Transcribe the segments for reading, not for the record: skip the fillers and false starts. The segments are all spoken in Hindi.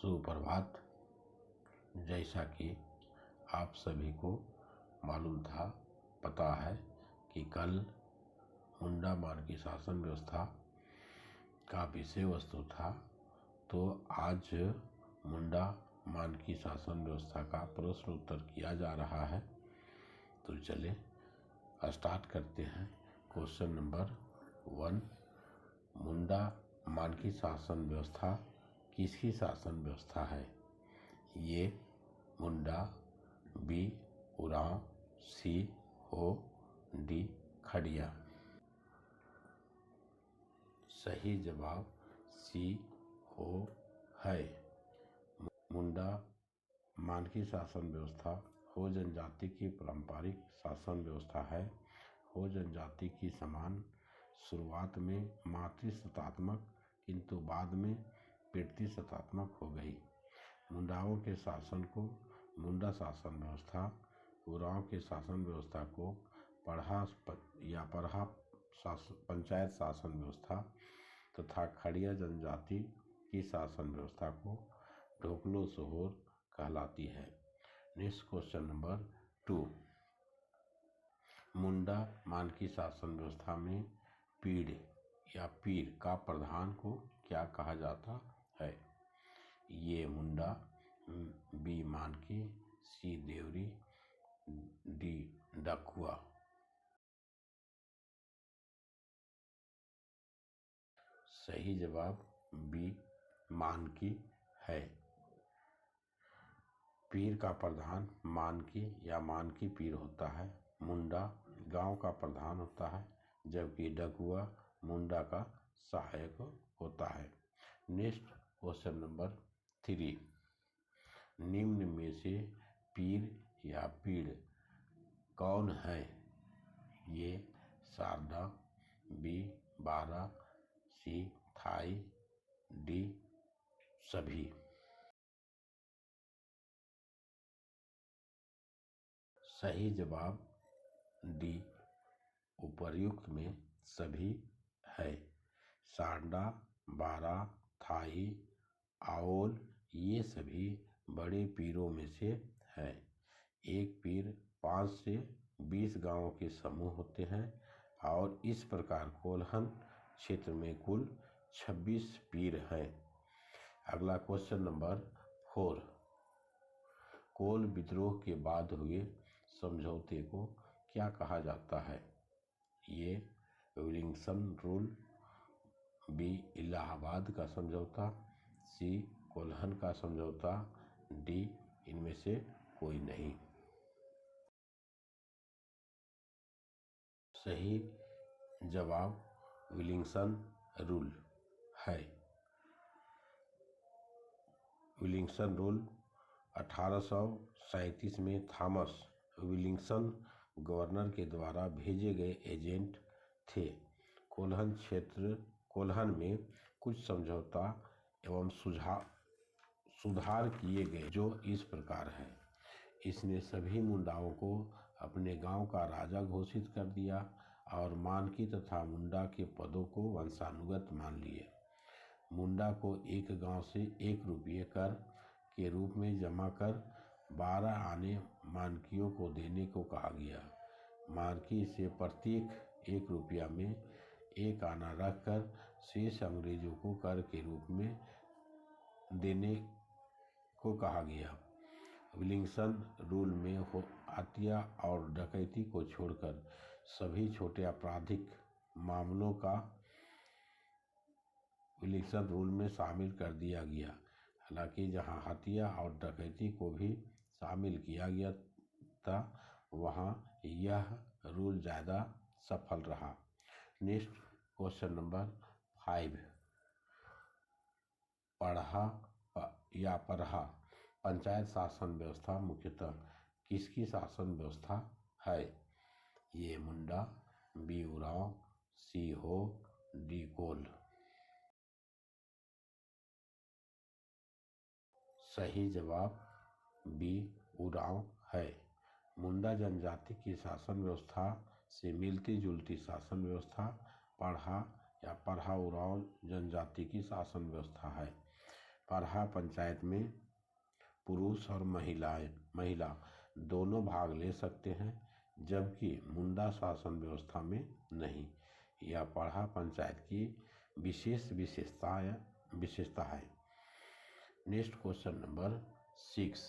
सुप्रभात। जैसा कि आप सभी को मालूम था, पता है कि कल मुंडा मानकी शासन व्यवस्था का विषय वस्तु था, तो आज मुंडा मानकी शासन व्यवस्था का प्रश्न उत्तर किया जा रहा है। तो चले स्टार्ट करते हैं। क्वेश्चन नंबर 1, मुंडा मानकी शासन व्यवस्था किसकी शासन व्यवस्था है? ये मुंडा, बी उरांव, सी हो, डी खड़िया। सही जवाब सी हो है। मुंडा मानकी शासन व्यवस्था हो जनजाति की पारंपरिक शासन व्यवस्था है। हो जनजाति की समान शुरुआत में मातृसत्तात्मक, किंतु बाद में पितृसत्तात्मक हो गई। मुंडाओं के शासन को मुंडा शासन व्यवस्था, उरांव के शासन व्यवस्था को पढ़ा पंचायत शासन व्यवस्था तथा खड़िया जनजाति की शासन व्यवस्था को ढोकलो सोहोर कहलाती है। नेक्स्ट क्वेश्चन नंबर 2, मुंडा मानकी शासन व्यवस्था में पीर का प्रधान को क्या कहा जाता है? ये मुंडा, बी मानकी, सी देवरी, डी डकुआ। सही जवाब बी मानकी है। पीर का प्रधान मानकी या मानकी पीर होता है। मुंडा गांव का प्रधान होता है, जबकि डकुआ मुंडा का सहायक होता है। नेक्स्ट क्वेश्चन नंबर 3, निम्न में से पीर या पीड़ कौन है? ये शारदा, बी बारा, सी थाई, डी सभी। सही जवाब डी उपर्युक्त में सभी है। सांडा, बारा, थाई, आओल ये सभी बड़े पीरों में से है। एक पीर 5 से 20 गांवों के समूह होते हैं और इस प्रकार कोल्हन क्षेत्र में कुल 26 पीर हैं। अगला क्वेश्चन नंबर 4, कोल विद्रोह के बाद हुए समझौते को क्या कहा जाता है? ये विलिंग्सन रूल, बी इलाहाबाद का समझौता, सी कोल्हन का समझौता, डी इनमें से कोई नहीं। सही जवाब विलिंग्सन रूल है। विलिंग्सन रूल 1837 में थॉमस विलिंग्सन गवर्नर के द्वारा भेजे गए एजेंट थे। कोल्हन में कुछ समझौता एवं सुधार किए गए, जो इस प्रकार है। इसने सभी मुंडाओं को अपने गांव का राजा घोषित कर दिया और मानकी तथा मुंडा के पदों को वंशानुगत मान लिए। मुंडा को एक गांव से 1 रुपये कर के रूप में जमा कर 12 आने मानकियों को देने को कहा गया। मानकी से प्रत्येक 1 रुपया में 1 आना रखकर शेष अंग्रेजों को कर के रूप में देने को कहा गया। विलिंग्सन रूल में हत्या और डकैती को छोड़कर सभी छोटे आपराधिक मामलों का विलिंग्सन रूल में शामिल कर दिया गया। हालांकि जहां हत्या और डकैती को भी शामिल किया गया था, वहां यह रूल ज़्यादा सफल रहा। नेक्स्ट क्वेश्चन नंबर 5, पढ़ा पंचायत शासन व्यवस्था मुख्यतः किसकी शासन व्यवस्था है? ये मुंडा, बी उरांव, सी हो, डी कोल। सही जवाब बी उरांव है। मुंडा जनजाति की शासन व्यवस्था से मिलती जुलती शासन व्यवस्था पढ़ा उरांव जनजाति की शासन व्यवस्था है। पढ़ा पंचायत में पुरुष और महिला दोनों भाग ले सकते हैं, जबकि मुंडा शासन व्यवस्था में नहीं। यह पढ़ा पंचायत की विशेषता है। Next question number 6।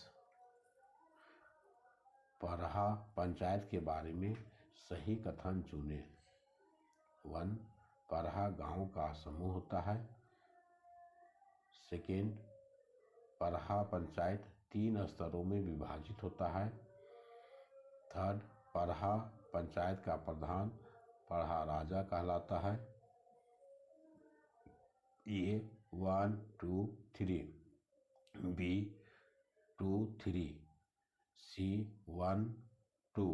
पढ़ा पंचायत के बारे में सही कथन चुने। 1. पढ़ा गांव का समूह होता है। 2. पढ़ा पंचायत 3 स्तरों में विभाजित होता है। 3. पढ़ा पंचायत का प्रधान पढ़ा राजा कहलाता है। A 1 2 3, B 2 3, C 1 2,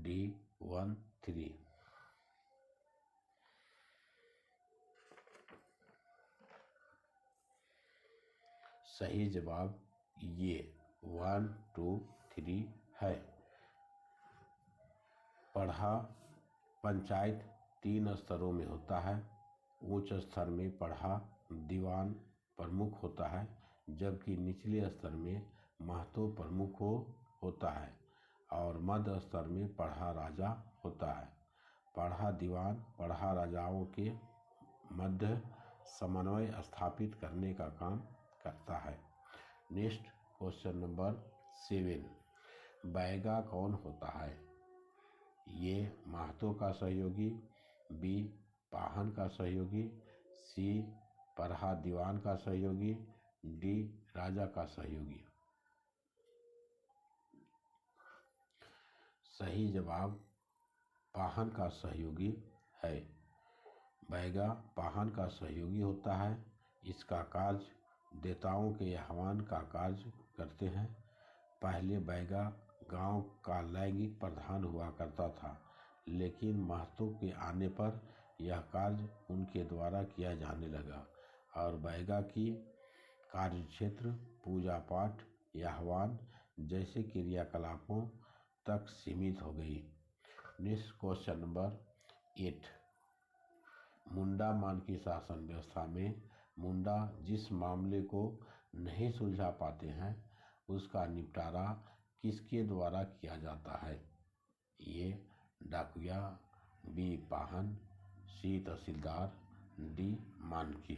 D 1 3। सही जवाब ये 1 2 3 है। पढ़ा पंचायत 3 स्तरों में होता है। उच्च स्तर में पढ़ा दीवान प्रमुख होता है, जबकि निचले स्तर में महतो प्रमुख होता है और मध्य स्तर में पढ़ा राजा होता है। पढ़ा दीवान पढ़ा राजाओं के मध्य समन्वय स्थापित करने का काम करता है। Next question number 7। बैगा कौन होता है? ये महतो का सहयोगी, बी पाहन का सहयोगी, सी पढ़ा दीवान का सहयोगी, डी राजा का सहयोगी। सही जवाब पाहन का सहयोगी है। बैगा पाहन का सहयोगी होता है। इसका कार्य देवताओं के आह्वान का कार्य करते हैं। पहले बैगा गांव का लैंगिक प्रधान हुआ करता था, लेकिन महतो के आने पर यह कार्य उनके द्वारा किया जाने लगा और बैगा की कार्यक्षेत्र पूजा पाठ आह्वान जैसे क्रियाकलापों तक सीमित हो गई। Next question number 8। मुंडा मान की शासन व्यवस्था में मुंडा जिस मामले को नहीं सुलझा पाते हैं उसका निपटारा किसके द्वारा किया जाता है? ये डाकिया, बी पाहन, सी तहसीलदार, डी मानकी।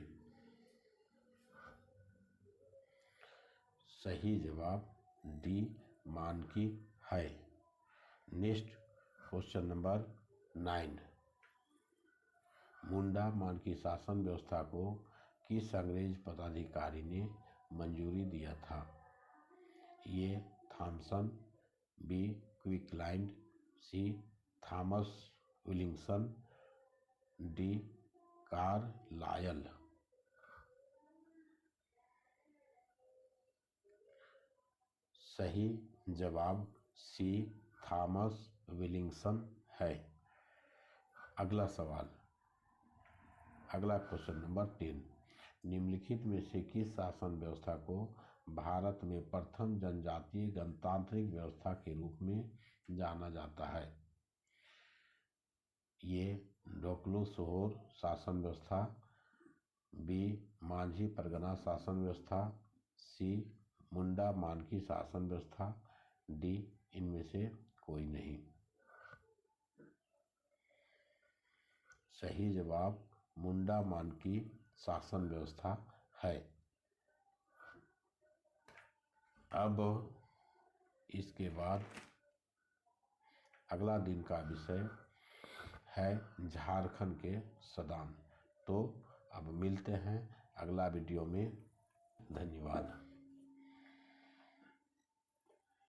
सही जवाब डी मानकी है। Next question number 9। मुंडा मान की शासन व्यवस्था को किस अंग्रेज पदाधिकारी ने मंजूरी दिया था? ये थॉमसन, बी क्विकलैंड, सी थॉमस विलिंगसन, डी कार्लायल। सही जवाब सी थॉमस विलिंगसन है। अगला सवाल, अगला क्वेश्चन नंबर 10। निम्नलिखित में से किस शासन व्यवस्था को भारत में प्रथम जनजातीय गणतांत्रिक व्यवस्था के रूप में जाना जाता है? ये ढोकलो सोहोर शासन व्यवस्था, बी मांझी परगना शासन व्यवस्था, सी मुंडा मानकी शासन व्यवस्था, डी इनमें से कोई नहीं। सही जवाब मुंडा मानकी शासन व्यवस्था है। अब इसके बाद अगला दिन का विषय है झारखंड के सदान। तो अब मिलते हैं अगला वीडियो में। धन्यवाद।